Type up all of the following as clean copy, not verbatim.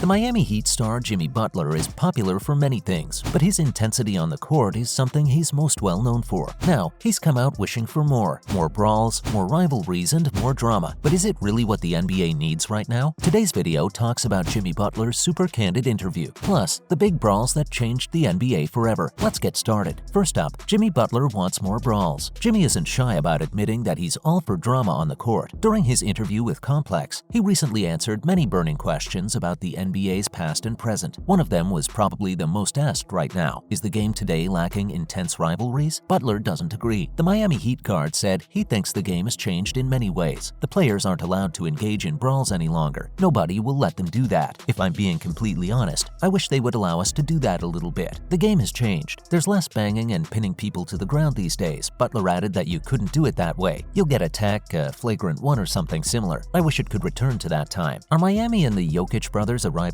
The Miami Heat star Jimmy Butler is popular for many things, but his intensity on the court is something he's most well known for. Now, he's come out wishing for more brawls, more rivalries, and more drama. But is it really what the NBA needs right now? Today's video talks about Jimmy Butler's super candid interview, plus the big brawls that changed the NBA forever. Let's get started. First up, Jimmy Butler wants more brawls. Jimmy isn't shy about admitting that he's all for drama on the court. During his interview with Complex, he recently answered many burning questions about the NBA's past and present. One of them was probably the most asked right now. Is the game today lacking intense rivalries? Butler doesn't agree. The Miami Heat guard said he thinks the game has changed in many ways. The players aren't allowed to engage in brawls any longer. Nobody will let them do that. If I'm being completely honest, I wish they would allow us to do that a little bit. The game has changed. There's less banging and pinning people to the ground these days. Butler added that you couldn't do it that way. You'll get a tech, a flagrant one, or something similar. I wish it could return to that time. Are Miami and the Jokic brothers a rivalry?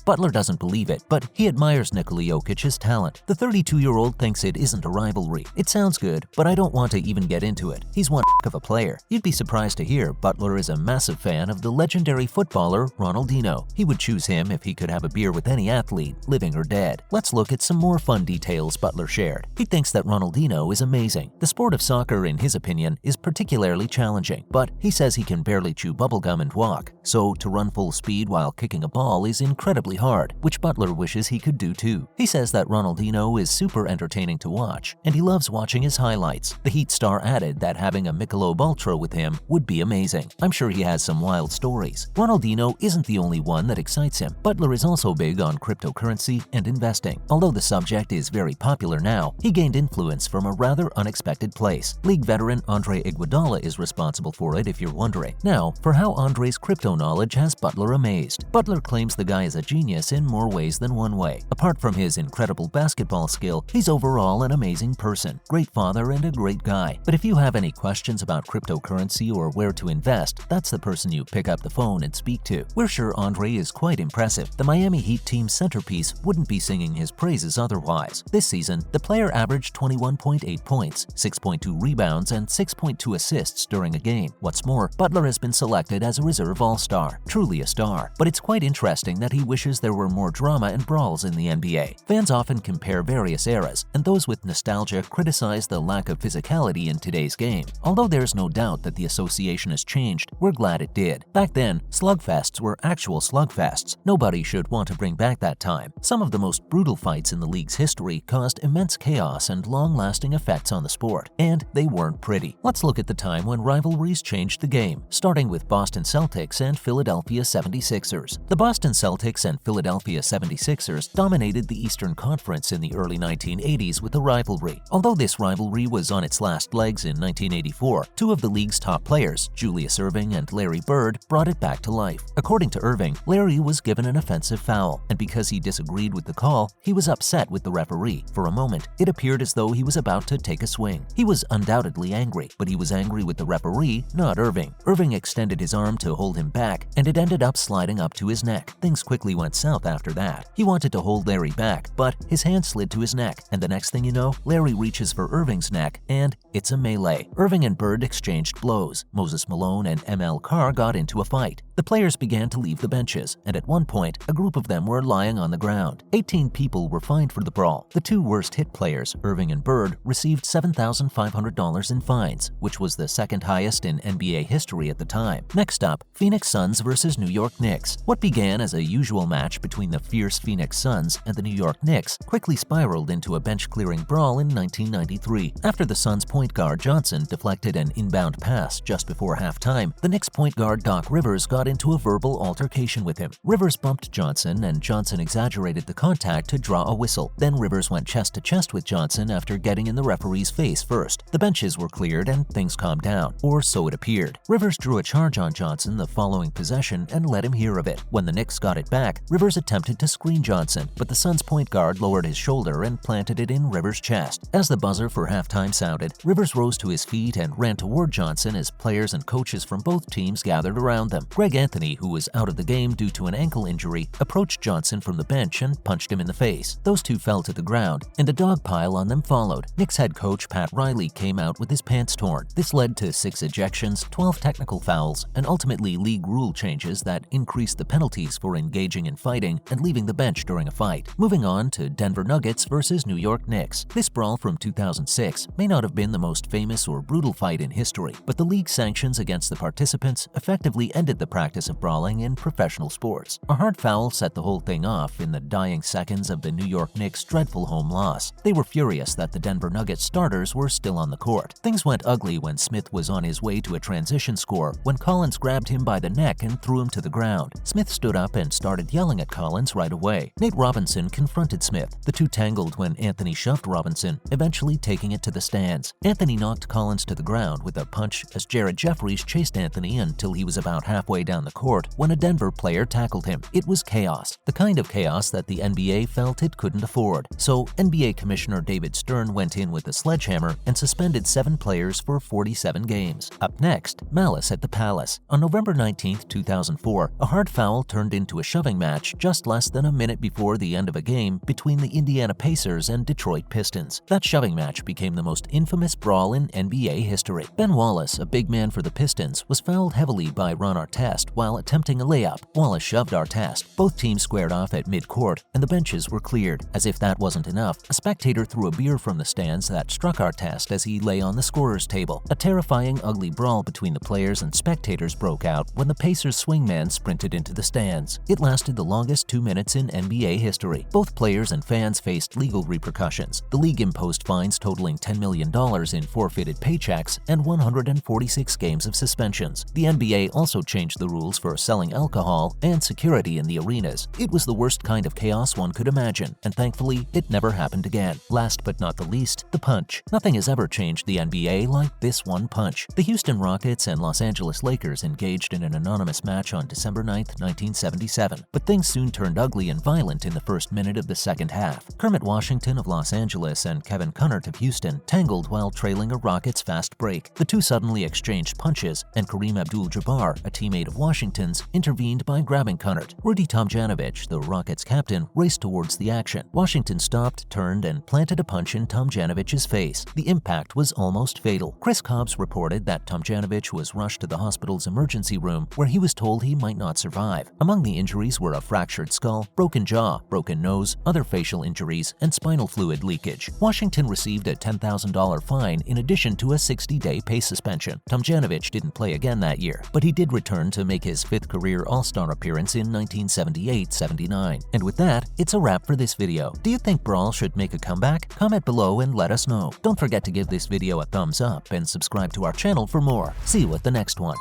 Butler doesn't believe it, but he admires Nikola Jokic's talent. The 32-year-old thinks it isn't a rivalry. It sounds good, but I don't want to even get into it. He's one of a player. You'd be surprised to hear Butler is a massive fan of the legendary footballer Ronaldinho. He would choose him if he could have a beer with any athlete, living or dead. Let's look at some more fun details Butler shared. He thinks that Ronaldinho is amazing. The sport of soccer, in his opinion, is particularly challenging, but he says he can barely chew bubblegum and walk, so to run full speed while kicking a ball is incredibly hard, which Butler wishes he could do too. He says that Ronaldinho is super entertaining to watch, and he loves watching his highlights. The Heat star added that having a Michelob Ultra with him would be amazing. I'm sure he has some wild stories. Ronaldinho isn't the only one that excites him. Butler is also big on cryptocurrency and investing. Although the subject is very popular now, he gained influence from a rather unexpected place. League veteran Andre Iguodala is responsible for it, if you're wondering. Now, for how Andre's crypto knowledge has Butler amazed. Butler claims the guy is a genius in more ways than one way. Apart from his incredible basketball skill, he's overall an amazing person, great father, and a great guy. But if you have any questions about cryptocurrency or where to invest, that's the person you pick up the phone and speak to. We're sure Andre is quite impressive. The Miami Heat team's centerpiece wouldn't be singing his praises otherwise. This season, the player averaged 21.8 points, 6.2 rebounds, and 6.2 assists during a game. What's more, Butler has been selected as a reserve all-star. Truly a star. But it's quite interesting that he wishes there were more drama and brawls in the NBA. Fans often compare various eras, and those with nostalgia criticize the lack of physicality in today's game. Although there's no doubt that the association has changed, we're glad it did. Back then, slugfests were actual slugfests. Nobody should want to bring back that time. Some of the most brutal fights in the league's history caused immense chaos and long-lasting effects on the sport, and they weren't pretty. Let's look at the time when rivalries changed the game, starting with Boston Celtics and Philadelphia 76ers. The Boston Celtics and Philadelphia 76ers dominated the Eastern Conference in the early 1980s with a rivalry. Although this rivalry was on its last legs in 1984, two of the league's top players, Julius Erving and Larry Bird, brought it back to life. According to Erving, Larry was given an offensive foul, and because he disagreed with the call, he was upset with the referee. For a moment, it appeared as though he was about to take a swing. He was undoubtedly angry, but he was angry with the referee, not Erving. Erving extended his arm to hold him back, and it ended up sliding up to his neck. Things quickly went south after that. He wanted to hold Larry back, but his hand slid to his neck, and the next thing you know, Larry reaches for Erving's neck, and it's a melee. Erving and Bird exchanged blows. Moses Malone and ML Carr got into a fight. The players began to leave the benches, and at one point, a group of them were lying on the ground. 18 people were fined for the brawl. The two worst hit players, Erving and Bird, received $7,500 in fines, which was the second highest in NBA history at the time. Next up, Phoenix Suns versus New York Knicks. What began as a usual match between the fierce Phoenix Suns and the New York Knicks quickly spiraled into a bench-clearing brawl in 1993. After the Suns' point guard Johnson deflected an inbound pass just before halftime, the Knicks point guard Doc Rivers got into a verbal altercation with him. Rivers bumped Johnson, and Johnson exaggerated the contact to draw a whistle. Then Rivers went chest to chest with Johnson after getting in the referee's face first. The benches were cleared and things calmed down, or so it appeared. Rivers drew a charge on Johnson the following possession and let him hear of it. When the Knicks got it back, Rivers attempted to screen Johnson, but the Suns' point guard lowered his shoulder and planted it in Rivers' chest. As the buzzer for halftime sounded, Rivers rose to his feet and ran toward Johnson as players and coaches from both teams gathered around them. Greg Anthony, who was out of the game due to an ankle injury, approached Johnson from the bench and punched him in the face. Those two fell to the ground, and a dog pile on them followed. Knicks head coach Pat Riley came out with his pants torn. This led to 6 ejections, 12 technical fouls, and ultimately league rule changes that increased the penalties for engaging in fighting and leaving the bench during a fight. Moving on to Denver Nuggets versus New York Knicks. This brawl from 2006 may not have been the most famous or brutal fight in history, but the league's sanctions against the participants effectively ended the practice of brawling in professional sports. A hard foul set the whole thing off in the dying seconds of the New York Knicks' dreadful home loss. They were furious that the Denver Nuggets starters were still on the court. Things went ugly when Smith was on his way to a transition score when Collins grabbed him by the neck and threw him to the ground. Smith stood up and started yelling at Collins right away. Nate Robinson confronted Smith. The two tangled when Anthony shoved Robinson, eventually taking it to the stands. Anthony knocked Collins to the ground with a punch as Jared Jeffries chased Anthony until he was about halfway down the court when a Denver player tackled him. It was chaos, the kind of chaos that the NBA felt it couldn't afford. So NBA Commissioner David Stern went in with a sledgehammer and suspended 7 players for 47 games. Up next, malice at the Palace. On November 19, 2004, a hard foul turned into a shoving match just less than a minute before the end of a game between the Indiana Pacers and Detroit Pistons. That shoving match became the most infamous brawl in NBA history. Ben Wallace, a big man for the Pistons, was fouled heavily by Ron Artest while attempting a layup. Wallace shoved Artest. Both teams squared off at mid-court, and the benches were cleared. As if that wasn't enough, a spectator threw a beer from the stands that struck Artest as he lay on the scorer's table. A terrifying, ugly brawl between the players and spectators broke out when the Pacers swingman sprinted into the stands. It lasted the longest 2 minutes in NBA history. Both players and fans faced legal repercussions. The league imposed fines totaling $10 million in forfeited paychecks and 146 games of suspensions. The NBA also changed the rules for selling alcohol and security in the arenas. It was the worst kind of chaos one could imagine, and thankfully, it never happened again. Last but not the least, the punch. Nothing has ever changed the NBA like this one punch. The Houston Rockets and Los Angeles Lakers engaged in an anonymous match on December 9, 1977, but things soon turned ugly and violent in the first minute of the second half. Kermit Washington of Los Angeles and Kevin Cunnert of Houston tangled while trailing a Rockets fast break. The two suddenly exchanged punches, and Kareem Abdul-Jabbar, a teammate of Washington's, intervened by grabbing Cunnert. Rudy Tomjanovich, the Rockets captain, raced towards the action. Washington stopped, turned, and planted a punch in Tomjanovich's face. The impact was almost fatal. Chris Cobbs reported that Tomjanovich was rushed to the hospital's emergency room, where he was told he might not survive. Among the injuries were a fractured skull, broken jaw, broken nose, other facial injuries, and spinal fluid leakage. Washington received a $10,000 fine in addition to a 60-day pay suspension. Tomjanovich didn't play again that year, but he did return to make his 5th career All-Star appearance in 1978-79. And with that, it's a wrap for this video. Do you think Brawl should make a comeback? Comment below and let us know. Don't forget to give this video a thumbs up and subscribe to our channel for more. See you at the next one.